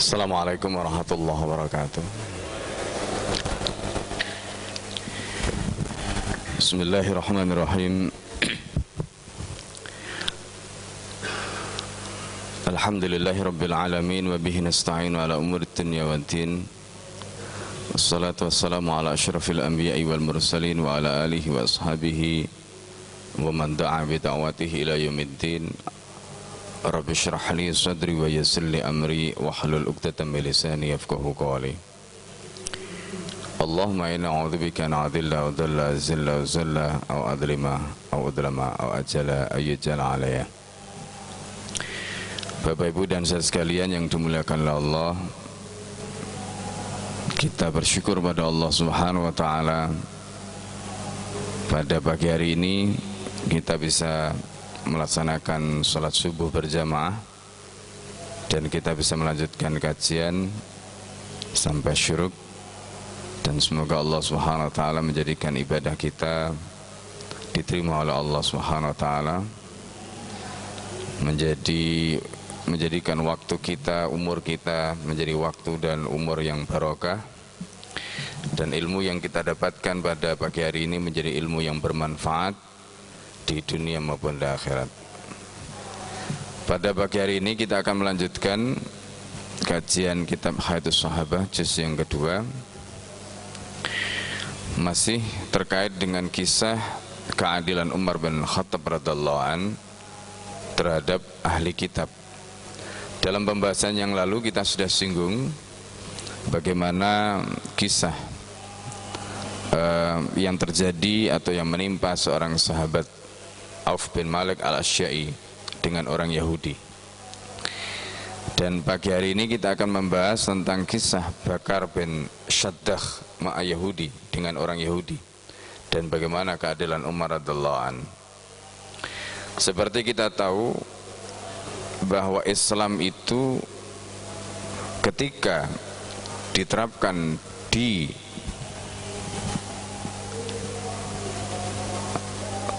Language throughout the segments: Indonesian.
Assalamualaikum warahmatullahi wabarakatuh. Bismillahirrahmanirrahim. Alhamdulillahi rabbil alamin wa bihi nasta'inu ala umuri dunya waddin. Wassalatu wassalamu ala asyrafil anbiya'i wal mursalin wa ala alihi wa ashabihi wa man da'a bi da'watihi ila yaumiddin. Rabbi shrah li sadri wa yassir li amri wahlul 'uqdatam min lisani yafqahu qawli. Allahumma inna a'udzubika an adilla wa dalla zilla wa zalla aw adlima aw udlama aw ajala ayyajala alayya. Bapak Ibu dan saudara sekalian yang dimuliakan oleh Allah, kita bersyukur pada Allah Subhanahu wa taala pada pagi hari ini kita bisa melaksanakan sholat subuh berjamaah dan kita bisa melanjutkan kajian sampai syuruk, dan semoga Allah Subhanahu wa taala menjadikan ibadah kita diterima oleh Allah Subhanahu wa taala, menjadikan waktu kita, umur kita menjadi waktu dan umur yang barokah, dan ilmu yang kita dapatkan pada pagi hari ini menjadi ilmu yang bermanfaat di dunia maupun di akhirat. Pada pagi hari ini kita akan melanjutkan kajian kitab Hayatus Sahabah juz yang kedua, masih terkait dengan kisah keadilan Umar bin Khattab radhiyallahu an terhadap ahli kitab. Dalam pembahasan yang lalu kita sudah singgung bagaimana kisah yang terjadi atau yang menimpa seorang sahabat Auf bin Malik al-Asy'a'i dengan orang Yahudi. Dan pagi hari ini kita akan membahas tentang kisah Bakar bin Syaddah ma'a Yahudi dengan orang Yahudi dan bagaimana keadilan Umar radhiyallahu an. Seperti kita tahu bahwa Islam itu ketika diterapkan di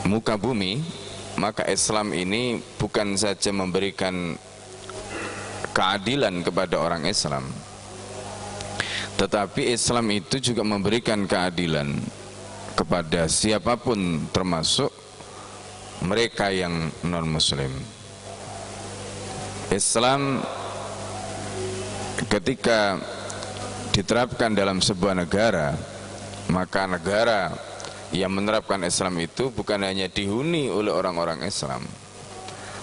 muka bumi, maka Islam ini bukan saja memberikan keadilan kepada orang Islam, tetapi Islam itu juga memberikan keadilan kepada siapapun, termasuk mereka yang non-muslim. Islam ketika diterapkan dalam sebuah negara, maka negara yang menerapkan Islam itu bukan hanya dihuni oleh orang-orang Islam,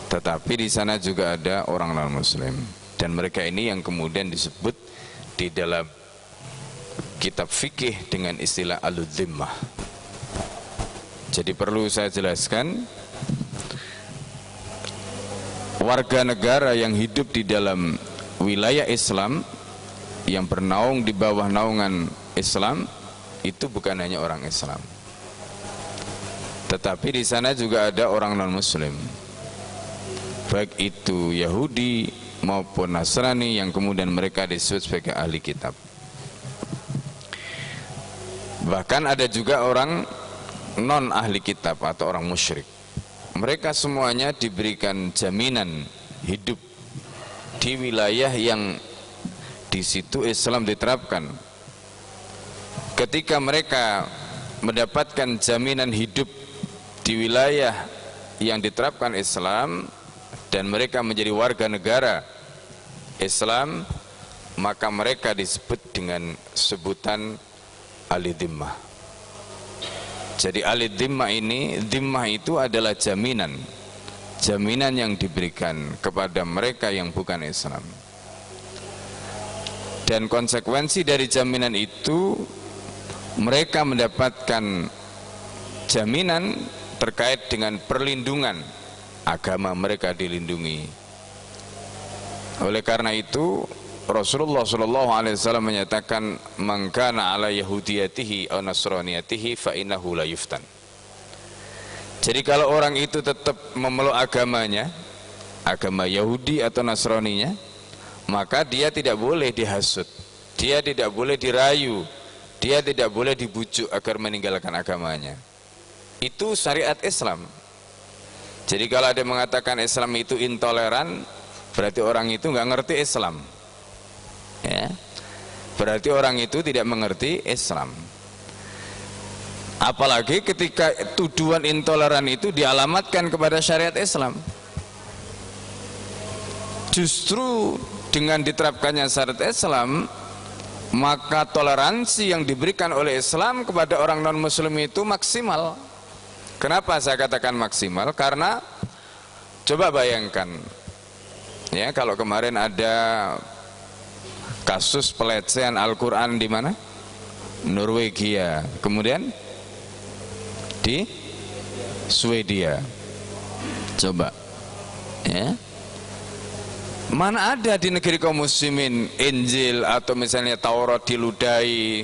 tetapi di sana juga ada orang non-muslim, dan mereka ini yang kemudian disebut di dalam kitab fikih dengan istilah al-dhimmah. Jadi perlu saya jelaskan, warga negara yang hidup di dalam wilayah Islam yang bernaung di bawah naungan Islam itu bukan hanya orang Islam, tetapi di sana juga ada orang non-muslim, baik itu Yahudi maupun Nasrani yang kemudian mereka disebut sebagai ahli kitab. Bahkan ada juga orang non ahli kitab atau orang musyrik. Mereka semuanya diberikan jaminan hidup di wilayah yang di situ Islam diterapkan. Ketika mereka mendapatkan jaminan hidup di wilayah yang diterapkan Islam dan mereka menjadi warga negara Islam, maka mereka disebut dengan sebutan ahli dhimmah. Jadi ahli dhimmah ini, dhimmah itu adalah jaminan yang diberikan kepada mereka yang bukan Islam, dan konsekuensi dari jaminan itu mereka mendapatkan jaminan terkait dengan perlindungan agama mereka dilindungi. Oleh karena itu Rasulullah SAW menyatakan, man kana ala yahudiyatihi aw nasraniyatihi fa innahu la yuftan. Jadi kalau orang itu tetap memeluk agamanya, agama Yahudi atau Nasraninya, maka dia tidak boleh dihasut, dia tidak boleh dirayu, dia tidak boleh dibujuk agar meninggalkan agamanya. Itu syariat Islam. Jadi kalau ada yang mengatakan Islam itu intoleran, berarti orang itu nggak ngerti Islam. Ya. Berarti orang itu tidak mengerti Islam. Apalagi ketika tuduhan intoleran itu dialamatkan kepada syariat Islam. Justru dengan diterapkannya syariat Islam, maka toleransi yang diberikan oleh Islam kepada orang non-muslim itu maksimal. Kenapa saya katakan maksimal? Karena coba bayangkan, ya, kalau kemarin ada kasus pelecehan Al-Quran di mana? Norwegia, kemudian di Swedia. Coba, ya, mana ada di negeri kaum muslimin Injil atau misalnya Taurat diludahi,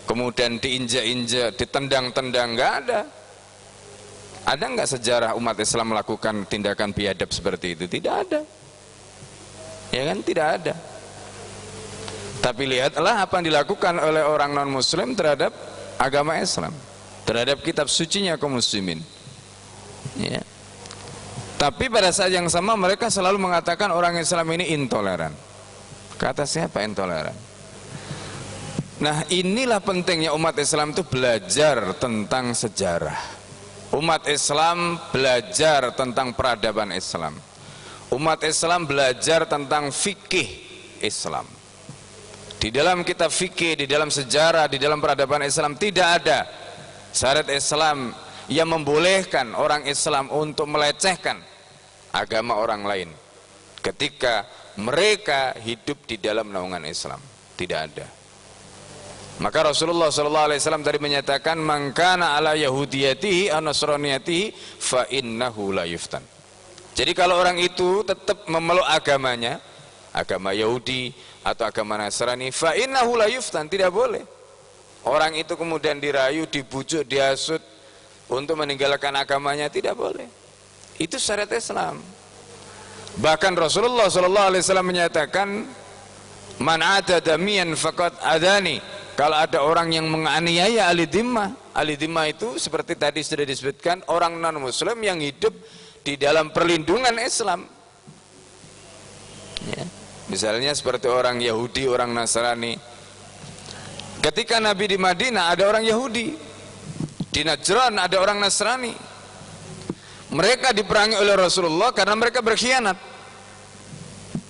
kemudian diinjak-injak, ditendang-tendang? Nggak ada. Ada nggak sejarah umat Islam melakukan tindakan biadab seperti itu? Tidak ada, ya kan? Tidak ada. Tapi lihatlah apa yang dilakukan oleh orang non-muslim terhadap agama Islam, terhadap kitab sucinya kaum muslimin, ya. Tapi pada saat yang sama mereka selalu mengatakan orang Islam ini intoleran. Kata siapa intoleran? Nah, inilah pentingnya umat Islam itu belajar tentang sejarah. Umat Islam belajar tentang peradaban Islam. Umat Islam belajar tentang fikih Islam. Di dalam kitab fikih, di dalam sejarah, di dalam peradaban Islam tidak ada syariat Islam yang membolehkan orang Islam untuk melecehkan agama orang lain ketika mereka hidup di dalam naungan Islam. Tidak ada. Maka Rasulullah SAW tadi menyatakan, man kana ala yahudiyatihi aw nasraniyatihi fa innahu la yuftan. Jadi kalau orang itu tetap memeluk agamanya, agama Yahudi atau agama Nasrani, fa innahu la yuftan, tidak boleh. Orang itu kemudian dirayu, dibujuk, dihasut untuk meninggalkan agamanya, tidak boleh. Itu syariat Islam. Bahkan Rasulullah SAW menyatakan, man adada miyan faqad adani. Kalau ada orang yang menganiaya ahli dhimmah, ahli dhimmah itu seperti tadi sudah disebutkan, orang non muslim yang hidup di dalam perlindungan Islam, ya. Misalnya seperti orang Yahudi, orang Nasrani. Ketika Nabi di Madinah ada orang Yahudi, di Najran ada orang Nasrani. Mereka diperangi oleh Rasulullah karena mereka berkhianat.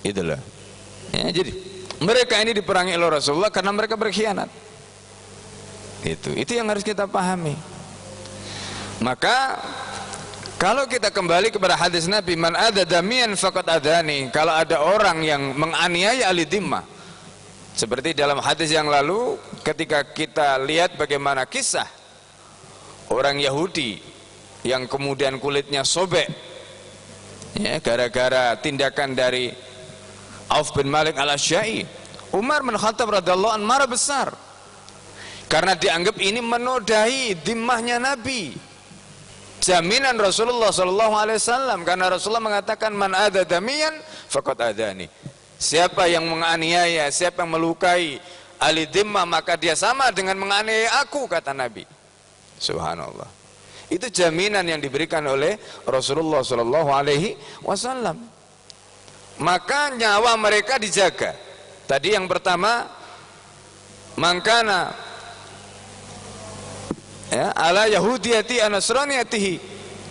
Itulah, ya, jadi mereka ini diperangi oleh Rasulullah karena mereka berkhianat. Itu yang harus kita pahami. Maka kalau kita kembali kepada hadis Nabi, man adada miyan faqad adani, kalau ada orang yang menganiaya ahli dhimmah, seperti dalam hadis yang lalu ketika kita lihat bagaimana kisah orang Yahudi yang kemudian kulitnya sobek, ya, gara-gara tindakan dari Auf bin Malik al-Asy'ari, Umar bin Khattab radhiyallahu anhu marah besar karena dianggap ini menodai dhimmahnya Nabi, jaminan Rasulullah SAW, karena Rasulullah mengatakan, man adada miyan faqad adani. Siapa yang menganiaya, siapa yang melukai ahli dhimmah, maka dia sama dengan menganiaya aku, kata Nabi. Subhanallah. Itu jaminan yang diberikan oleh Rasulullah SAW. Maka nyawa mereka dijaga. Tadi yang pertama, mangkana, ya, ala yahudiyati anasraniyatihi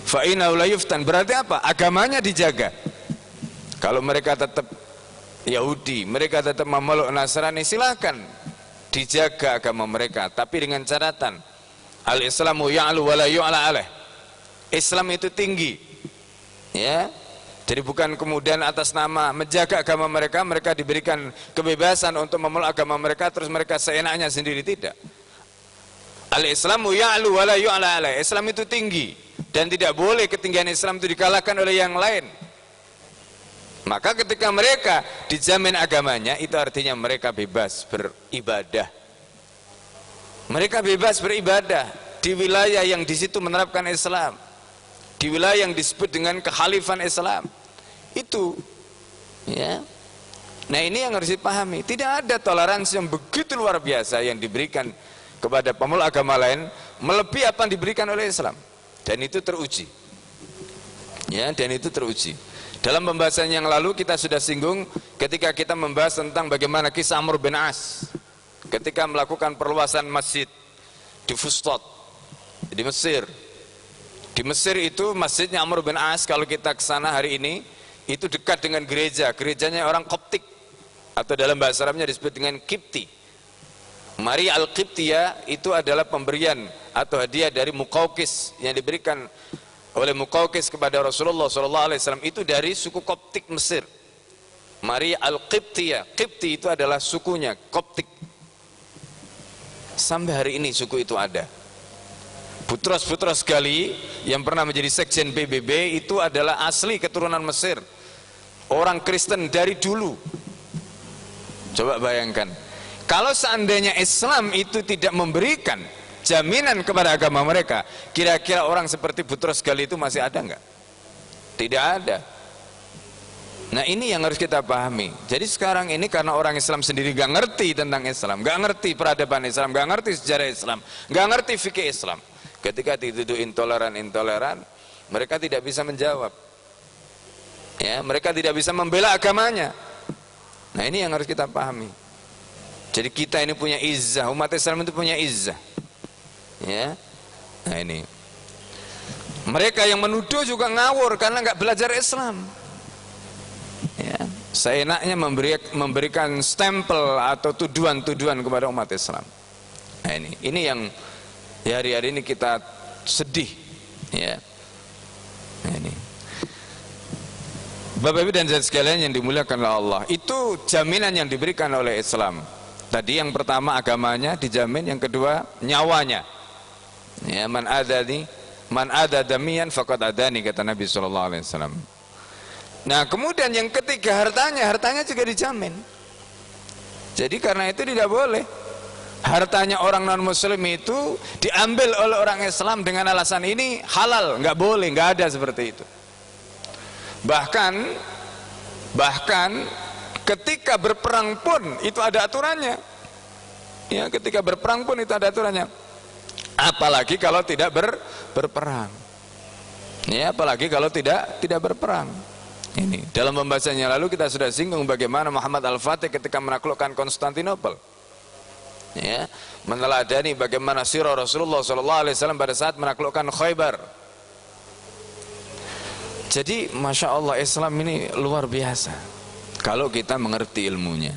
fa innahu la yuftan. Berarti apa? Agamanya dijaga. Kalau mereka tetap Yahudi, mereka tetap memeluk Nasrani, silahkan dijaga agama mereka, tapi dengan catatan al-islamu ya'lu wa la yu'la alaih. Islam itu tinggi, ya. Jadi bukan kemudian atas nama menjaga agama mereka, mereka diberikan kebebasan untuk memeluk agama mereka, terus mereka seenaknya sendiri, tidak. Al-islamu ya'lu wa la yu'la alaih. Islam itu tinggi dan tidak boleh ketinggian Islam itu dikalahkan oleh yang lain. Maka ketika mereka dijamin agamanya, itu artinya mereka bebas beribadah. Mereka bebas beribadah di wilayah yang di situ menerapkan Islam, di wilayah yang disebut dengan kekhalifan Islam. Itu, ya. Nah, ini yang harus dipahami. Tidak ada toleransi yang begitu luar biasa yang diberikan kepada pemeluk agama lain melebihi apa yang diberikan oleh Islam. Dan itu teruji, ya, dan itu teruji. Dalam pembahasan yang lalu kita sudah singgung ketika kita membahas tentang bagaimana kisah Amr bin As ketika melakukan perluasan masjid di Fustat di Mesir. Di Mesir itu masjidnya Amr bin As, kalau kita ke sana hari ini itu dekat dengan gerejanya orang Koptik atau dalam bahasa Arabnya disebut dengan Kipti. Maria Al-Qibtiyah itu adalah pemberian atau hadiah dari Muqawqis yang diberikan oleh Muqawqis kepada Rasulullah SAW, itu dari suku Koptik Mesir. Maria Al-Qibtiyah, Qibti itu adalah sukunya Koptik. Sampai hari ini suku itu ada. Butros-Butros Ghali yang pernah menjadi sekjen PBB itu adalah asli keturunan Mesir, orang Kristen dari dulu. Coba bayangkan, kalau seandainya Islam itu tidak memberikan jaminan kepada agama mereka, kira-kira orang seperti Butros Ghali itu masih ada enggak? Tidak ada. Nah, ini yang harus kita pahami. Jadi sekarang ini karena orang Islam sendiri gak ngerti tentang Islam, gak ngerti peradaban Islam, gak ngerti sejarah Islam, gak ngerti fikih Islam, ketika dituduh intoleran, mereka tidak bisa menjawab. Ya, mereka tidak bisa membela agamanya. Nah, ini yang harus kita pahami. Jadi kita ini punya izzah, umat Islam itu punya izzah. Ya. Nah, ini. Mereka yang menuduh juga ngawur karena nggak belajar Islam. Ya. Seenaknya memberikan stempel atau tuduhan-tuduhan kepada umat Islam. Nah, ini yang ya hari-hari ini kita sedih. Ya. Nah, ini. Bapak Ibu dan saudara sekalian yang dimuliakan oleh Allah, itu jaminan yang diberikan oleh Islam. Tadi yang pertama agamanya dijamin, yang kedua nyawanya. Ya, man ada damian faqad adani, kata Nabi SAW. Nah, kemudian yang ketiga hartanya juga dijamin. Jadi karena itu tidak boleh hartanya orang non muslim itu diambil oleh orang Islam dengan alasan ini halal, nggak boleh, nggak ada seperti itu. Bahkan ketika berperang pun itu ada aturannya. Ya, ketika berperang pun itu ada aturannya. Apalagi kalau tidak berperang. Ya, apalagi kalau tidak berperang. Ini dalam pembahasannya lalu kita sudah singgung bagaimana Muhammad Al-Fatih ketika menaklukkan Konstantinopel. Ya, meneladani bagaimana sirah Rasulullah SAW pada saat menaklukkan Khaybar. Jadi Masya Allah, Islam ini luar biasa kalau kita mengerti ilmunya.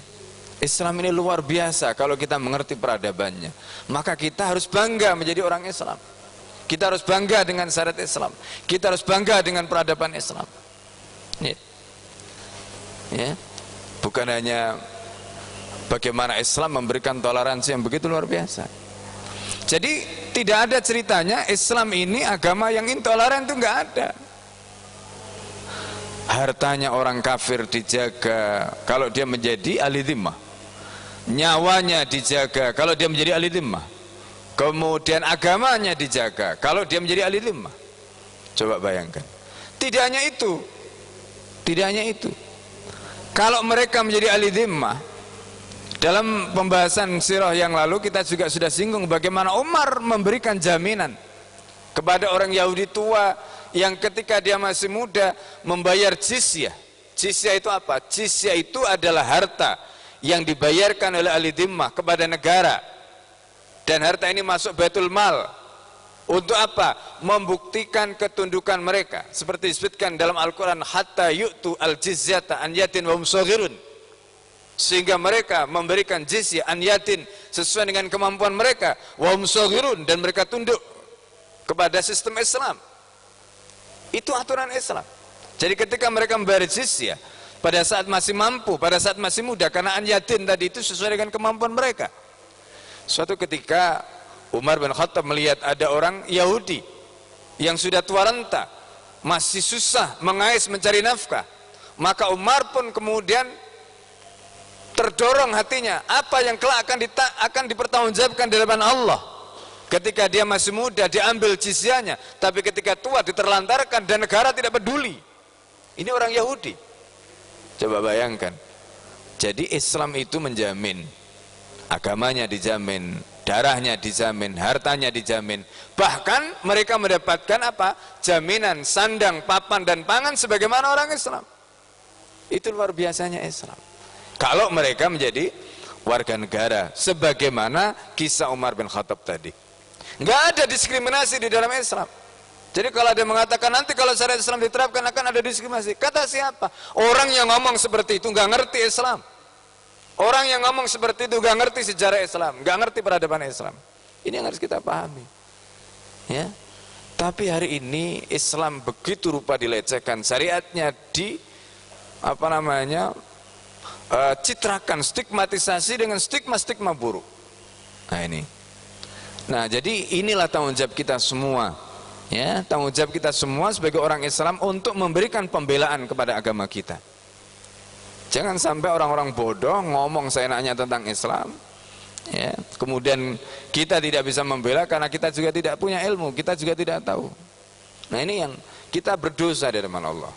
Islam ini luar biasa kalau kita mengerti peradabannya. Maka kita harus bangga menjadi orang Islam. Kita harus bangga dengan syariat Islam. Kita harus bangga dengan peradaban Islam. Ya. Ya. Bukan hanya bagaimana Islam memberikan toleransi yang begitu luar biasa. Jadi tidak ada ceritanya Islam ini agama yang intoleran, itu nggak ada. Hartanya orang kafir dijaga kalau dia menjadi ahli dhimmah, nyawanya dijaga kalau dia menjadi ahli dhimmah, kemudian agamanya dijaga kalau dia menjadi ahli dhimmah. Coba bayangkan. Tidak hanya itu, kalau mereka menjadi ahli dhimmah, dalam pembahasan sirah yang lalu kita juga sudah singgung bagaimana Umar memberikan jaminan kepada orang Yahudi tua yang ketika dia masih muda membayar jizyah. Jizyah itu apa? Jizyah itu adalah harta yang dibayarkan oleh ahli dhimmah kepada negara, dan harta ini masuk Baitul Mal. Untuk apa? Membuktikan ketundukan mereka, seperti disebutkan dalam Al-Quran, hatta yu'tu al-jizyata an yatin wa hum shaghirun, sehingga mereka memberikan jizyah an yatin sesuai dengan kemampuan mereka, wa hum shaghirun, dan mereka tunduk kepada sistem Islam. Itu aturan Islam. Jadi ketika mereka membayar jizyah pada saat masih mampu, pada saat masih muda, karena an yatin tadi itu sesuai dengan kemampuan mereka. Suatu ketika Umar bin Khattab melihat ada orang Yahudi yang sudah tua renta, masih susah mengais mencari nafkah. Maka Umar pun kemudian terdorong hatinya, apa yang kelak akan dipertanggungjawabkan di hadapan Allah. Ketika dia masih muda diambil jizyahnya, tapi ketika tua diterlantarkan dan negara tidak peduli. Ini orang Yahudi. Coba bayangkan. Jadi Islam itu menjamin, agamanya dijamin, darahnya dijamin, hartanya dijamin. Bahkan mereka mendapatkan apa? Jaminan sandang, papan dan pangan sebagaimana orang Islam. Itu luar biasanya Islam. Kalau mereka menjadi warga negara, sebagaimana kisah Umar bin Khattab tadi. Nggak ada diskriminasi di dalam Islam. Jadi kalau ada yang mengatakan nanti kalau syariat Islam diterapkan akan ada diskriminasi, kata siapa? Orang yang ngomong seperti itu nggak ngerti Islam. Orang yang ngomong seperti itu nggak ngerti sejarah Islam, nggak ngerti peradaban Islam. Ini yang harus kita pahami. Ya. Tapi hari ini Islam begitu rupa dilecehkan, syariatnya citrakan, stigmatisasi dengan stigma-stigma buruk. Nah ini. Nah jadi inilah tanggung jawab kita semua. Ya, tanggung jawab kita semua sebagai orang Islam untuk memberikan pembelaan kepada agama kita. Jangan sampai orang-orang bodoh ngomong seenaknya tentang Islam, ya, kemudian kita tidak bisa membela karena kita juga tidak punya ilmu, kita juga tidak tahu. Nah ini yang kita berdosa di hadapan Allah.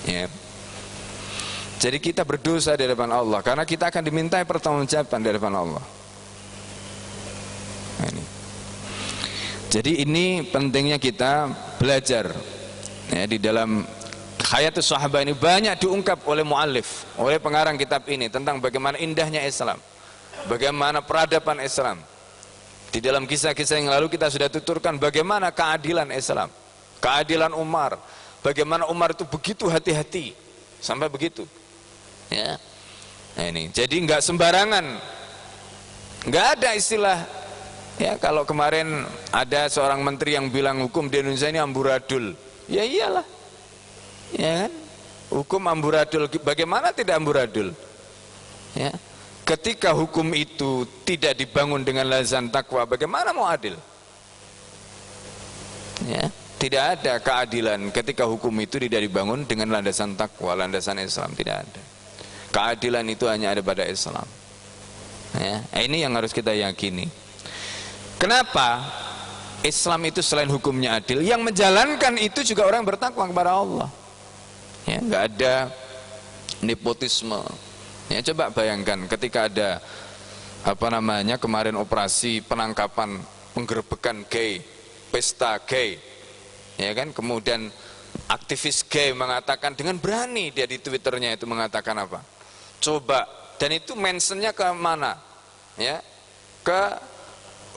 Ya. Jadi kita berdosa di hadapan Allah karena kita akan dimintai pertanggungjawaban di hadapan Allah. Nah, ini. Jadi ini pentingnya kita belajar, ya, di dalam Hayatus Sahabah ini banyak diungkap oleh muallif, oleh pengarang kitab ini tentang bagaimana indahnya Islam, bagaimana peradaban Islam. Di dalam kisah-kisah yang lalu kita sudah tuturkan bagaimana keadilan Islam, keadilan Umar, bagaimana Umar itu begitu hati-hati sampai begitu. Ya, nah ini. Jadi nggak sembarangan, nggak ada istilah. Ya, kalau kemarin ada seorang menteri yang bilang hukum di Indonesia ini amburadul, ya iyalah, ya kan, hukum amburadul. Bagaimana tidak amburadul? Ya, ketika hukum itu tidak dibangun dengan landasan takwa, bagaimana mau adil? Ya, tidak ada keadilan ketika hukum itu tidak dibangun dengan landasan takwa, landasan Islam, tidak ada. Keadilan itu hanya ada pada Islam. Ya, ini yang harus kita yakini. Kenapa? Islam itu selain hukumnya adil, yang menjalankan itu juga orang bertakwa kepada Allah. Ya, nggak ada nepotisme. Ya, coba bayangkan ketika ada kemarin operasi penangkapan, penggerebekan gay, pesta gay, ya kan, kemudian aktivis gay mengatakan dengan berani dia di Twitternya itu mengatakan apa? Coba, dan itu mentionnya ke mana? Ya, ke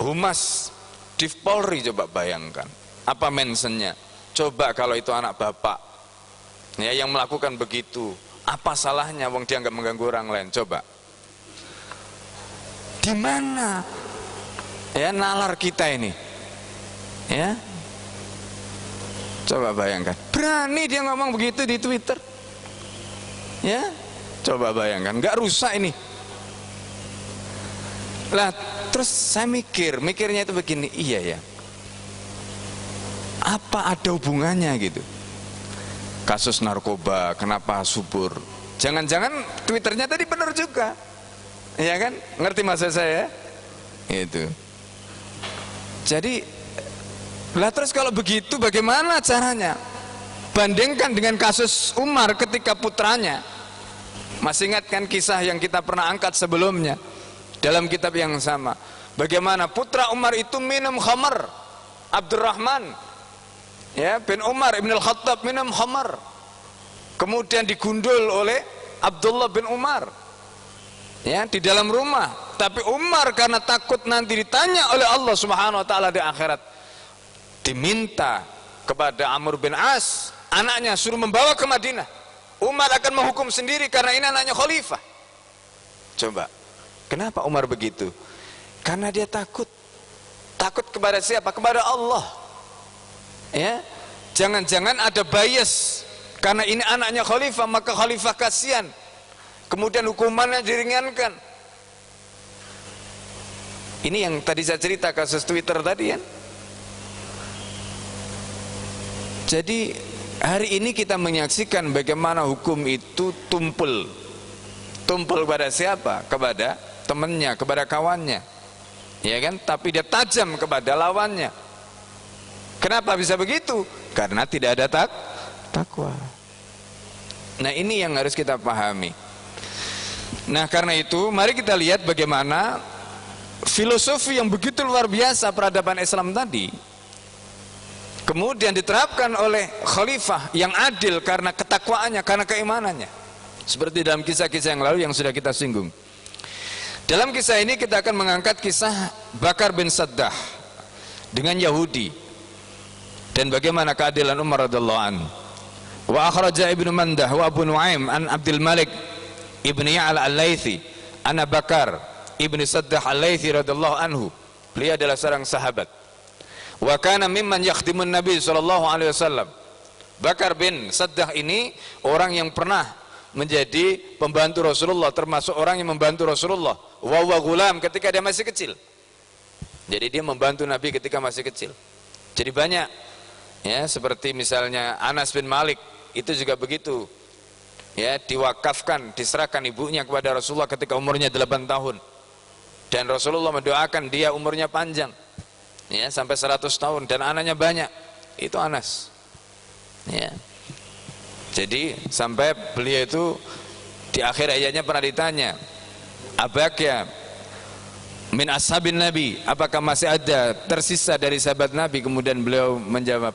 Humas Div Polri, coba bayangkan apa mentionnya. Coba kalau itu anak bapak, ya, yang melakukan begitu, apa salahnya wong dia nggak mengganggu orang lain? Coba di mana ya nalar kita ini, ya, coba bayangkan, berani dia ngomong begitu di Twitter, ya, coba bayangkan, nggak rusak ini lah. Terus saya mikirnya itu begini, iya ya, apa ada hubungannya gitu? Kasus narkoba, kenapa subur? Jangan-jangan Twitternya tadi benar juga, ya kan? Ngerti maksud saya? Itu. Jadi, lah terus kalau begitu bagaimana caranya? Bandingkan dengan kasus Umar ketika putranya. Masih ingat kan kisah yang kita pernah angkat sebelumnya? Dalam kitab yang sama, bagaimana putra Umar itu minum khamar, Abdurrahman, ya, bin Umar ibn al-Khattab minum khamar, kemudian digundul oleh Abdullah bin Umar, ya, di dalam rumah. Tapi Umar karena takut nanti ditanya oleh Allah Subhanahu Wa Taala di akhirat, diminta kepada Amr bin As, anaknya, suruh membawa ke Madinah. Umar akan menghukum sendiri karena ini anaknya khalifah. Coba. Kenapa Umar begitu? Karena dia takut. Takut kepada siapa? Kepada Allah. Ya, jangan-jangan ada bias. Karena ini anaknya khalifah, maka khalifah kasihan. Kemudian hukumannya diringankan. Ini yang tadi saya cerita kasus Twitter tadi, ya. Jadi hari ini kita menyaksikan bagaimana hukum itu tumpul kepada siapa? Kepada temannya, kepada kawannya, ya kan? Tapi dia tajam kepada lawannya. Kenapa bisa begitu? Karena tidak ada takwa. Nah ini yang harus kita pahami. Nah karena itu mari kita lihat bagaimana filosofi yang begitu luar biasa peradaban Islam tadi kemudian diterapkan oleh khalifah yang adil karena ketakwaannya, karena keimanannya, seperti dalam kisah-kisah yang lalu yang sudah kita singgung. Dalam kisah ini kita akan mengangkat kisah Bakar bin Saddah dengan Yahudi dan bagaimana keadilan Umar radhiyallahu anhu. Wa akhraja Ibnu Mandah wa Abu Nuaim an Abdul Malik ibni Ya'la al-Laythi anna Bakar ibni Saddah al-Laythi radhiyallahu anhu, beliau adalah seorang sahabat. Wa kana mimman yakhdimun Nabi sallallahu alaihi wasallam. Bakar bin Saddah ini orang yang pernah menjadi pembantu Rasulullah, termasuk orang yang membantu Rasulullah wa gulam ketika dia masih kecil. Jadi dia membantu Nabi ketika masih kecil. Jadi banyak ya, seperti misalnya Anas bin Malik itu juga begitu ya, diwakafkan, diserahkan ibunya kepada Rasulullah ketika umurnya 8 tahun, dan Rasulullah mendoakan dia umurnya panjang ya, sampai 100 tahun, dan anaknya banyak. Itu Anas ya. Jadi sampai beliau itu di akhir ayatnya pernah ditanya, abakya min ashabin Nabi, apakah masih ada tersisa dari sahabat Nabi? Kemudian beliau menjawab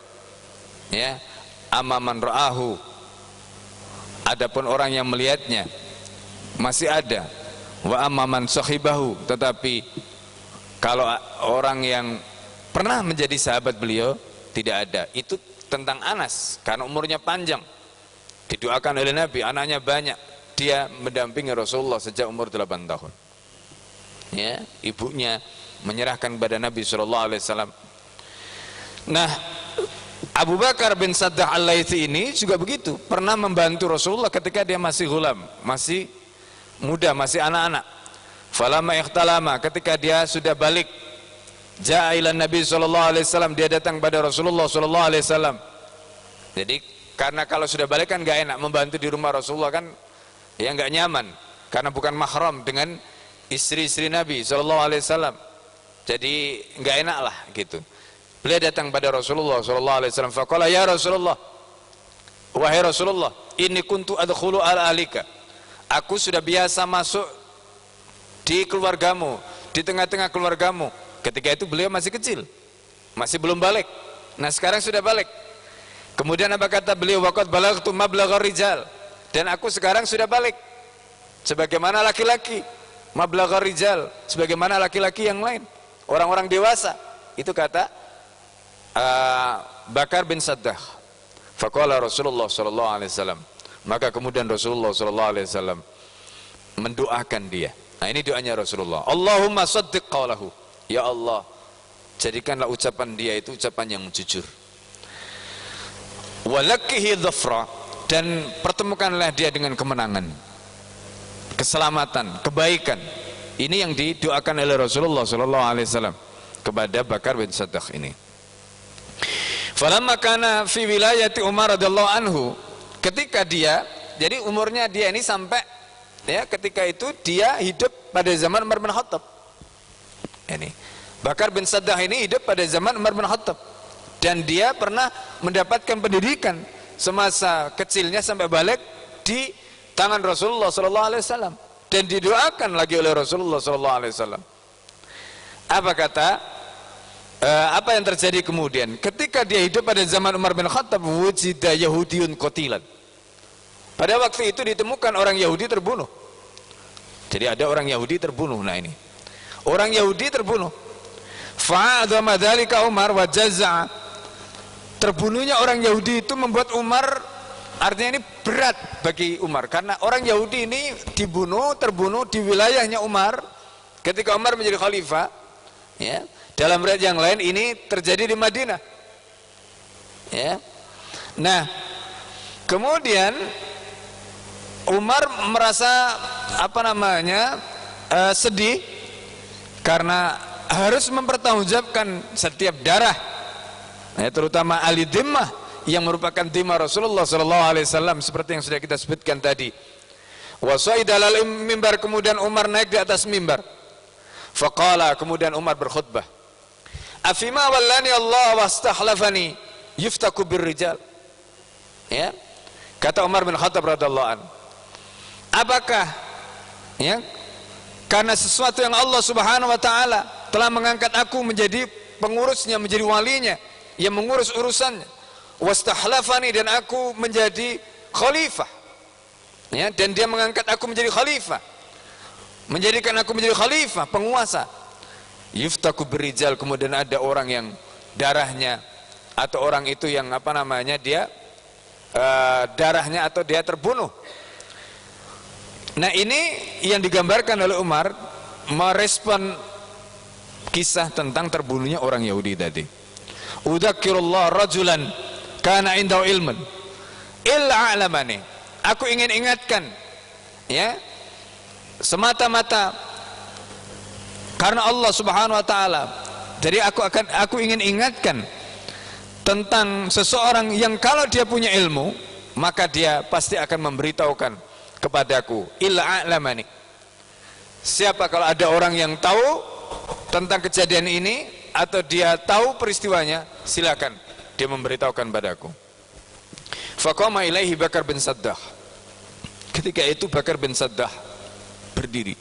ya, amaman ra'ahu, adapun orang yang melihatnya masih ada, wa amaman sahibahu, tetapi kalau orang yang pernah menjadi sahabat beliau tidak ada. Itu tentang Anas karena umurnya panjang, didoakan oleh Nabi, anaknya banyak, dia mendampingi Rasulullah sejak umur 8 tahun ya, ibunya menyerahkan kepada Nabi SAW. Nah, Abu Bakar bin Saddah al-Laythi ini juga begitu, pernah membantu Rasulullah ketika dia masih ghulam, masih muda, masih anak-anak. Falamma ikhtalama, ketika dia sudah balik, ja'a ila Nabi SAW, dia datang pada Rasulullah SAW. Jadi karena kalau sudah balik kan gak enak membantu di rumah Rasulullah, kan ya gak nyaman karena bukan mahram dengan istri-istri Nabi SAW. Jadi gak enak lah gitu. Beliau datang pada Rasulullah SAW. Faqala ya Rasulullah, wahai Rasulullah, inni kuntu adkhulu ala ahlika, aku sudah biasa masuk di keluargamu, di tengah-tengah keluargamu. Ketika itu beliau masih kecil, masih belum balik. Nah sekarang sudah balik. Kemudian apa kata beliau? Waqad balaghtu mablaghar rijal, dan aku sekarang sudah balik sebagaimana laki-laki, mablaghar rijal, sebagaimana laki-laki yang lain, orang-orang dewasa. Itu kata Bakar bin Saddah. Faqala Rasulullah sallallahu alaihi wasallam, maka kemudian Rasulullah sallallahu alaihi wasallam mendoakan dia. Nah ini doanya Rasulullah, Allahumma saddiq qawlahu, ya Allah jadikanlah ucapan dia itu ucapan yang jujur. Walakihi dhafra, dan pertemukanlah dia dengan kemenangan, keselamatan, kebaikan. Ini yang didoakan oleh Rasulullah SAW kepada Bakar bin Saddah ini. Falamma kana fi wilayati Umar radhiyallahu anhu, ketika dia, jadi umurnya dia ini sampai ya, ketika itu dia hidup pada zaman Umar bin Khattab. Ini Bakar bin Saddah ini hidup pada zaman Umar bin Khattab, dan dia pernah mendapatkan pendidikan semasa kecilnya sampai balik di tangan Rasulullah SAW, dan didoakan lagi oleh Rasulullah SAW. Apa kata? Apa yang terjadi kemudian? Ketika dia hidup pada zaman Umar bin Khattab, wujida Yahudiyun qatilan. Pada waktu itu ditemukan orang Yahudi terbunuh. Jadi ada orang Yahudi terbunuh. Nah ini orang Yahudi terbunuh. Fa'adama dzalika Umar wa jazza. Terbunuhnya orang Yahudi itu membuat Umar, artinya ini berat bagi Umar, karena orang Yahudi ini terbunuh di wilayahnya Umar ketika Umar menjadi khalifah ya. Dalam riwayat yang lain ini terjadi di Madinah ya. Nah kemudian Umar merasa sedih karena harus mempertanggungjawabkan setiap darah ya, terutama ahli dhimmah yang merupakan dhimmah Rasulullah SAW, seperti yang sudah kita sebutkan tadi. Wasa'ida alal mimbar, kemudian Umar naik di atas mimbar. Faqala, kemudian Umar berkhutbah, afima wallani Allah wastahlafani yuftaku birrijal ya. Kata Umar bin Khattab radhiyallahu anhu, apakah ya, karena sesuatu yang Allah Subhanahu wa taala telah mengangkat aku menjadi pengurusnya, menjadi walinya, yang mengurus urusannya. Wastahlafani, dan aku menjadi khalifah. Ya, dan dia mengangkat aku menjadi khalifah. Menjadikan aku menjadi khalifah, penguasa. Yuftaku birijal, kemudian ada orang yang darahnya atau orang itu yang apa namanya dia darahnya atau dia terbunuh. Nah, ini yang digambarkan oleh Umar merespon kisah tentang terbunuhnya orang Yahudi tadi. Udzakirullah rajulan kana indahu ilmun illa a'lamani. Aku ingin ingatkan, ya, semata-mata karena Allah Subhanahu wa taala. Jadi aku ingin ingatkan tentang seseorang yang kalau dia punya ilmu, maka dia pasti akan memberitahukan kepadaku. Illa a'lamani. Siapa kalau ada orang yang tahu tentang kejadian ini atau dia tahu peristiwanya, silakan dia memberitahukan padaku. Faqama ilaihi Bakar bin Saddah. Ketika itu Bakar bin Saddah berdiri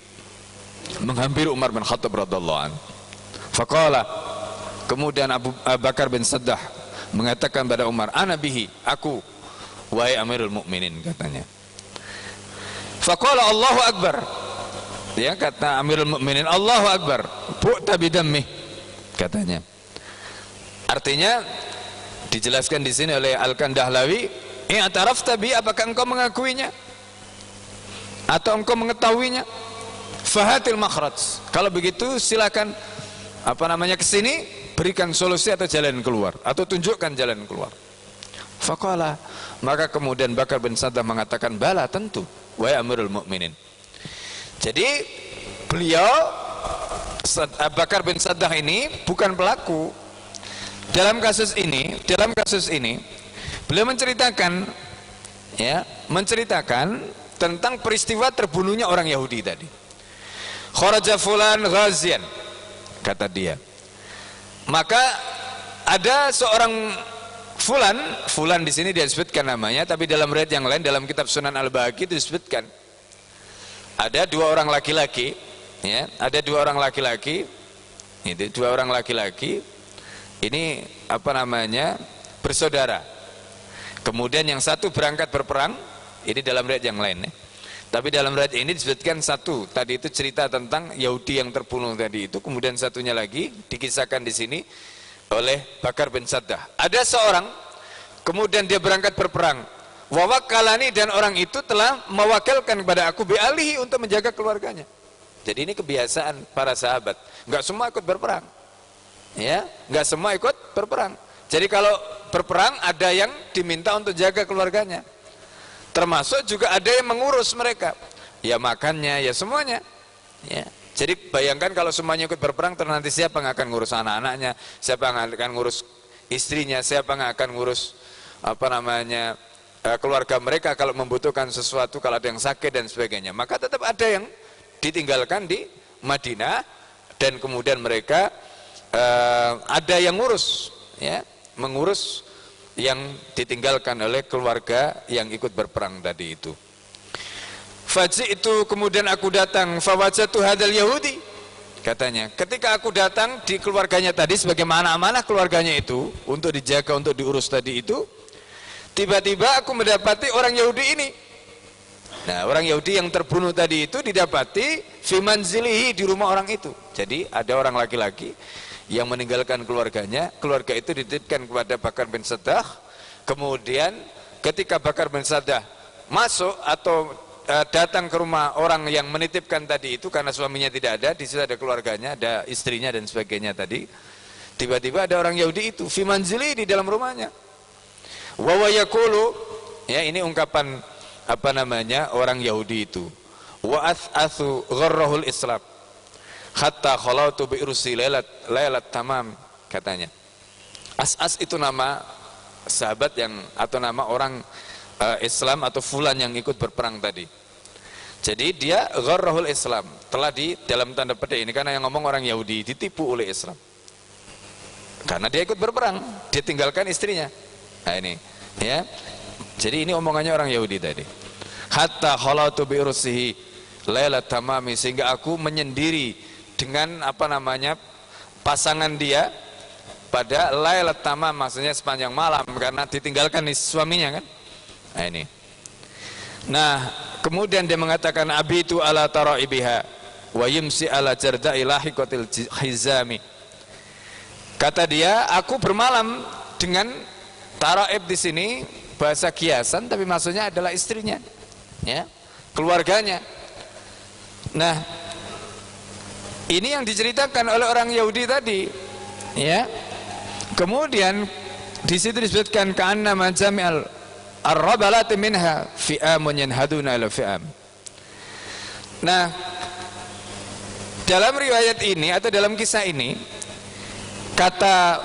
menghampiri Umar bin Khattab radhiyallahu anhu. Faqala, kemudian Abu Bakar bin Saddah mengatakan pada Umar, ana bihi, aku, wahai Amirul Mukminin, katanya. Faqala Allahu Akbar. Ya, kata Amirul Mukminin, Allahu Akbar, bu'ta bidammi, katanya. Artinya dijelaskan di sini oleh Al-Kandahlawi, i'tarafta bi, apakah engkau mengakuinya atau engkau mengetahuinya? Fahatil makhraj. Kalau begitu silakan apa namanya ke sini, berikan solusi atau jalan keluar, atau tunjukkan jalan keluar. Faqala, maka kemudian Bakar bin Saddah mengatakan, bala, tentu, wahai Amirul Mukminin. Jadi beliau Bakar bin Saddah ini bukan pelaku dalam kasus ini. Dalam kasus ini beliau menceritakan, ya, menceritakan tentang peristiwa terbunuhnya orang Yahudi tadi. Kharaja fulan ghazian, kata dia. Maka ada seorang fulan di sini dia disebutkan namanya, tapi dalam riwayat yang lain dalam kitab Sunan Al-Bahaqi itu disebutkan ada dua orang laki-laki, ya, ada dua orang laki-laki, itu dua orang laki-laki ini apa namanya bersaudara. Kemudian yang satu berangkat berperang, ini dalam riwayat yang lain, ya. Tapi dalam riwayat ini disebutkan satu, tadi itu cerita tentang Yahudi yang terbunuh tadi itu, kemudian satunya lagi dikisahkan di sini oleh Bakar bin Saddah. Ada seorang, kemudian dia berangkat berperang. Wawakalani, dan orang itu telah mewakilkan kepada aku bi'alihi, untuk menjaga keluarganya. Jadi ini kebiasaan para sahabat, nggak semua ikut berperang, ya, nggak semua ikut berperang. Jadi kalau berperang ada yang diminta untuk jaga keluarganya. Termasuk juga ada yang mengurus mereka, ya makannya, ya semuanya, ya. Jadi bayangkan kalau semuanya ikut berperang, terus nanti siapa yang akan ngurus anak-anaknya, siapa yang akan ngurus istrinya, siapa yang akan ngurus apa namanya keluarga mereka kalau membutuhkan sesuatu, kalau ada yang sakit dan sebagainya. Maka tetap ada yang ditinggalkan di Madinah, dan kemudian mereka ada yang ngurus, ya, mengurus yang ditinggalkan oleh keluarga yang ikut berperang tadi itu. Faji itu, kemudian aku datang, fawajatu hadal Yahudi, katanya, ketika aku datang di keluarganya tadi sebagaimana amanah keluarganya itu untuk dijaga, untuk diurus tadi itu, tiba-tiba aku mendapati orang Yahudi ini. Nah, orang Yahudi yang terbunuh tadi itu didapati fi manzilihi, di rumah orang itu. Jadi ada orang laki-laki yang meninggalkan keluarganya, keluarga itu dititipkan kepada Bakar bin Saddah. Kemudian ketika Bakar bin Saddah masuk atau datang ke rumah orang yang menitipkan tadi itu, karena suaminya tidak ada, di situ ada keluarganya, ada istrinya dan sebagainya tadi. Tiba-tiba ada orang Yahudi itu fi manzili, di dalam rumahnya. Wa yaqulu, ya, ini ungkapan apa namanya orang Yahudi itu. Wa athu gharrahul Islam hatta khalautu bi irsi lailat tamam, katanya. As'as itu nama sahabat yang, atau nama orang Islam atau fulan yang ikut berperang tadi. Jadi dia gharrahul Islam, telah di dalam tanda petik ini, karena yang ngomong orang Yahudi, ditipu oleh Islam. Karena dia ikut berperang, dia tinggalkan istrinya. Nah ini, ya. Jadi ini omongannya orang Yahudi tadi. Hatta khalautu bi irsihi lailat tamami, sehingga aku menyendiri dengan apa namanya pasangan dia pada lailat tamam, maksudnya sepanjang malam karena ditinggalkan suaminya kan. Nah ini. Nah, kemudian dia mengatakan abitu ala taraibiha wa yumsi ala jarda'i lahiqatil hizami. Kata dia, aku bermalam dengan taraib di sini bahasa kiasan tapi maksudnya adalah istrinya, ya, keluarganya. Nah, ini yang diceritakan oleh orang Yahudi tadi, ya. Kemudian di situ disebutkan ka'anna majami'al ar-rabalat minha fi'amun yanhaduna ila fi'am. Nah, dalam riwayat ini atau dalam kisah ini, kata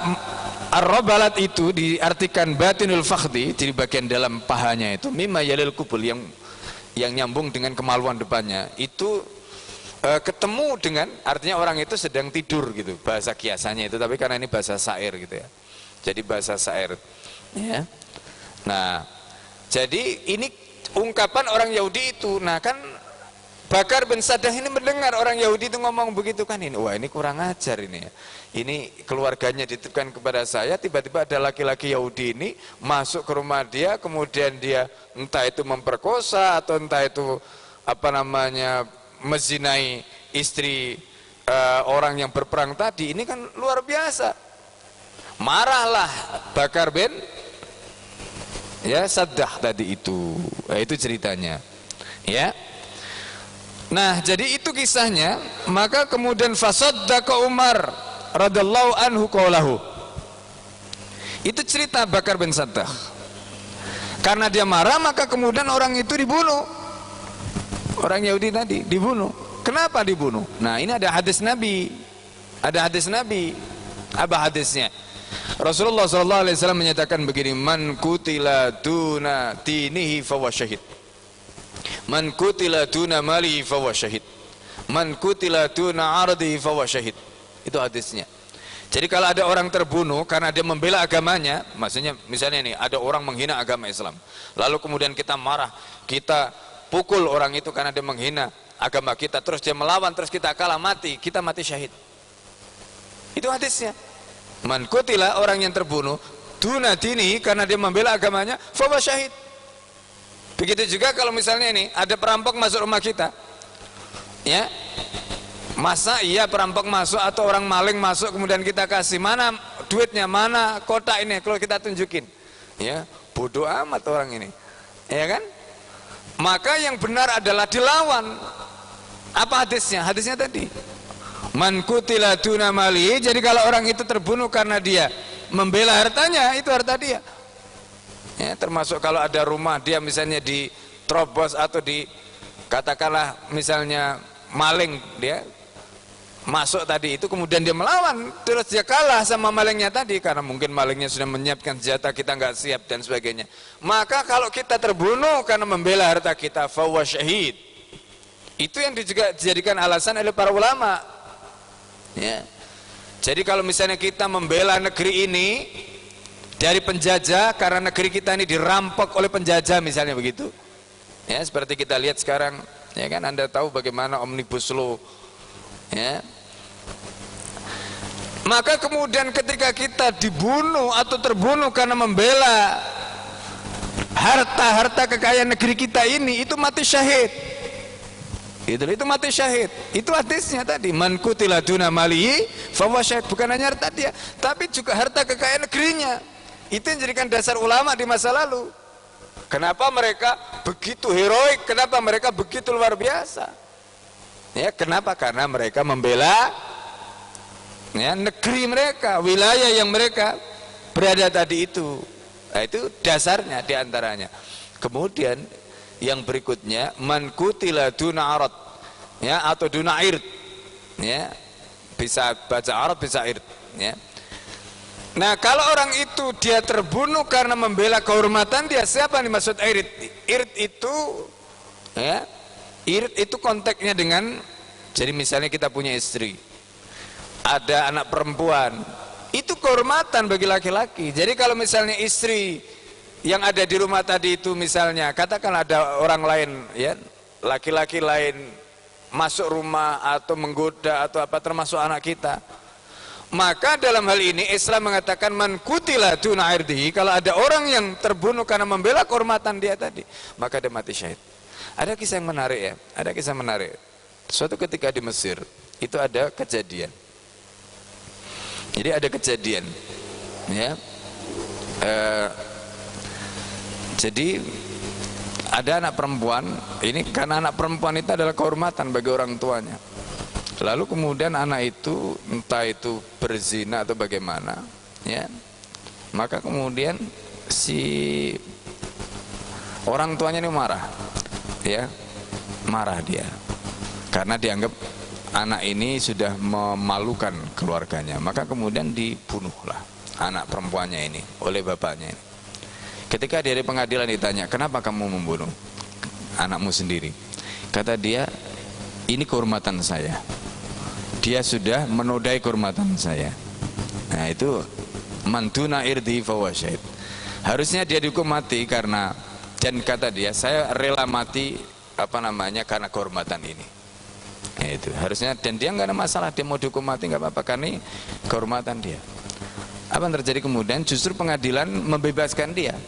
ar-rabalat itu diartikan batinul fakhdi, jadi bagian dalam pahanya itu, mimma yalil kubul, yang nyambung dengan kemaluan depannya itu ketemu dengan, artinya orang itu sedang tidur gitu, bahasa kiasannya itu, tapi karena ini bahasa syair gitu ya, jadi bahasa syair, ya. Nah, jadi ini ungkapan orang Yahudi itu. Nah kan Bakar bin Saddah ini mendengar orang Yahudi itu ngomong begitu kan, ini wah ini kurang ajar ini ya, ini keluarganya dititipkan kepada saya, tiba-tiba ada laki-laki Yahudi ini masuk ke rumah dia, kemudian dia entah itu memperkosa atau entah itu apa namanya menzinai istri orang yang berperang tadi. Ini kan luar biasa. Marahlah Bakar bin Saddah tadi itu. Itu ceritanya, ya. Nah, jadi itu kisahnya. Maka kemudian fasaddaqa Umar radhiyallahu anhu qaulahu. Itu cerita Bakar bin Saddah. Karena dia marah, maka kemudian orang itu dibunuh. Orang Yahudi tadi dibunuh. Kenapa dibunuh? Nah, ini ada hadis Nabi. Ada hadis Nabi. Apa hadisnya? Rasulullah SAW menyatakan begini, man kutila duna dinihi fawa syahid, man kutila duna malihi fawa syahid, man kutila duna ardihi fawa syahid. Itu hadisnya. Jadi kalau ada orang terbunuh karena dia membela agamanya, maksudnya misalnya ini ada orang menghina agama Islam, lalu kemudian kita marah, kita pukul orang itu karena dia menghina agama kita, terus dia melawan, terus kita kalah, mati, kita mati syahid. Itu hadisnya. Man kutila, orang yang terbunuh duna dini, karena dia membela agamanya, fawa syahid. Begitu juga kalau misalnya ini ada perampok masuk rumah kita, ya, masa iya perampok masuk atau orang maling masuk, kemudian kita kasih mana duitnya, mana kotak ini, kalau kita tunjukin, ya, bodoh amat orang ini, ya kan? Maka yang benar adalah dilawan. Apa hadisnya? Hadisnya tadi, man kutila duna mali. Jadi kalau orang itu terbunuh karena dia membela hartanya, itu harta dia, ya, termasuk kalau ada rumah dia misalnya diterobos atau katakanlah misalnya maling, dia masuk tadi itu, kemudian dia melawan, terus dia kalah sama malingnya tadi karena mungkin malingnya sudah menyiapkan senjata, kita nggak siap dan sebagainya. Maka kalau kita terbunuh karena membela harta kita, fawa syahid. Itu yang juga dijadikan alasan oleh para ulama, ya. Jadi kalau misalnya kita membela negeri ini dari penjajah karena negeri kita ini dirampok oleh penjajah misalnya begitu, ya, seperti kita lihat sekarang, ya kan, Anda tahu bagaimana omnibus law, ya. Maka kemudian ketika kita dibunuh atau terbunuh karena membela harta kekayaan negeri kita ini, itu mati syahid. Itu mati syahid. Itu hadisnya tadi, man kutila duna malihi fahuwa syahid. Bukan hanya harta dia, tapi juga harta kekayaan negerinya. Itu yang jadikan dasar ulama di masa lalu. Kenapa mereka begitu heroik? Kenapa mereka begitu luar biasa? Ya, kenapa? Karena mereka membela, ya, negeri mereka, wilayah yang mereka berada tadi itu. Nah, itu dasarnya diantaranya. Kemudian yang berikutnya, man kutila duna arad, ya, atau duna ird, ya, bisa baca arad, bisa ird, ya. Nah, kalau orang itu dia terbunuh karena membela kehormatan dia, siapa yang dimaksud ird? Ird itu, ya, ird itu konteksnya dengan, jadi misalnya kita punya istri, ada anak perempuan, itu kehormatan bagi laki-laki. Jadi kalau misalnya istri yang ada di rumah tadi itu misalnya, katakan ada orang lain, ya, laki-laki lain masuk rumah atau menggoda atau apa, termasuk anak kita, Maka dalam hal ini Islam mengatakan man kutila duna irdihi, kalau ada orang yang terbunuh karena membela kehormatan dia tadi, maka dia mati syahid. Ada kisah yang menarik ya, ada kisah menarik. Suatu ketika di Mesir itu ada kejadian. Jadi ada kejadian, ya. Jadi ada anak perempuan, ini karena anak perempuan itu adalah kehormatan bagi orang tuanya. Lalu kemudian anak itu entah itu berzina atau bagaimana, ya. Maka kemudian si orang tuanya ini marah, ya, marah dia, karena dianggap anak ini sudah memalukan keluarganya. Maka kemudian dibunuhlah anak perempuannya ini oleh bapaknya ini. Ketika dia di pengadilan ditanya, kenapa kamu membunuh anakmu sendiri? Kata dia, ini kehormatan saya. Dia sudah menodai kehormatan saya. Nah itu mantuna irdi fahuwa syahid. Harusnya dia dihukum mati karena, dan kata dia, saya rela mati karena kehormatan ini. Nah, itu harusnya, dan dia nggak ada masalah, dia mau dihukum mati nggak apa-apa karena ini kehormatan dia. Apa yang terjadi kemudian? Justru pengadilan membebaskan dia.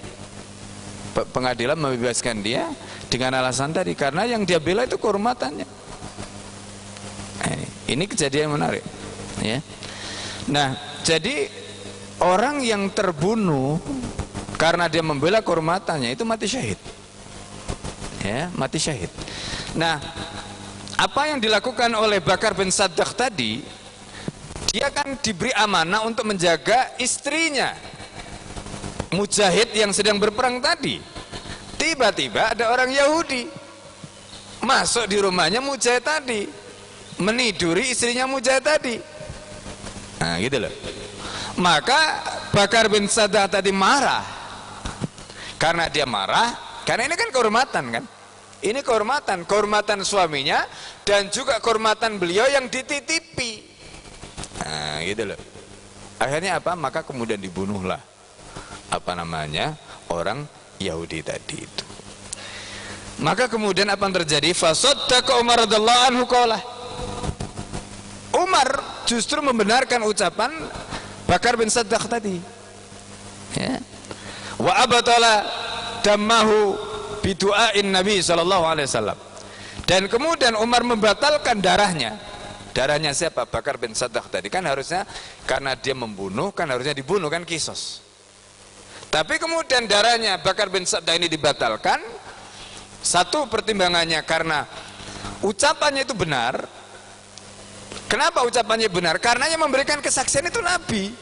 Pengadilan membebaskan dia dengan alasan tadi, karena yang dia bela itu kehormatannya. Ini kejadian menarik, ya. Nah, jadi orang yang terbunuh karena dia membela kehormatannya itu mati syahid, ya, mati syahid. Nah, apa yang dilakukan oleh Bakar bin Saddah tadi, dia kan diberi amanah untuk menjaga istrinya, mujahid yang sedang berperang tadi. Tiba-tiba ada orang Yahudi masuk di rumahnya mujahid tadi, meniduri istrinya mujahid tadi. Nah gitu loh. Maka Bakar bin Saddah tadi marah. Karena dia marah, karena ini kan kehormatan kan. Ini kehormatan suaminya dan juga kehormatan beliau yang dititipi. Nah gitu loh. Akhirnya apa? Maka kemudian dibunuhlah orang Yahudi tadi itu. Maka kemudian apa yang terjadi? Fasaddaqa Umar radhiyallahu anhu qala. Umar justru membenarkan ucapan Bakar bin Saddah tadi, ya. Wa abatala dammahu bidu'ain Nabi sallallahu alaihi wasallam. Dan kemudian Umar membatalkan darahnya. Darahnya siapa? Bakar bin Saddah tadi. Kan harusnya karena dia membunuh, kan harusnya dibunuh, kan kisos. Tapi kemudian darahnya Bakar bin Saddah ini dibatalkan. Satu pertimbangannya karena ucapannya itu benar. Kenapa ucapannya benar? Karena yang memberikan kesaksian itu Nabi.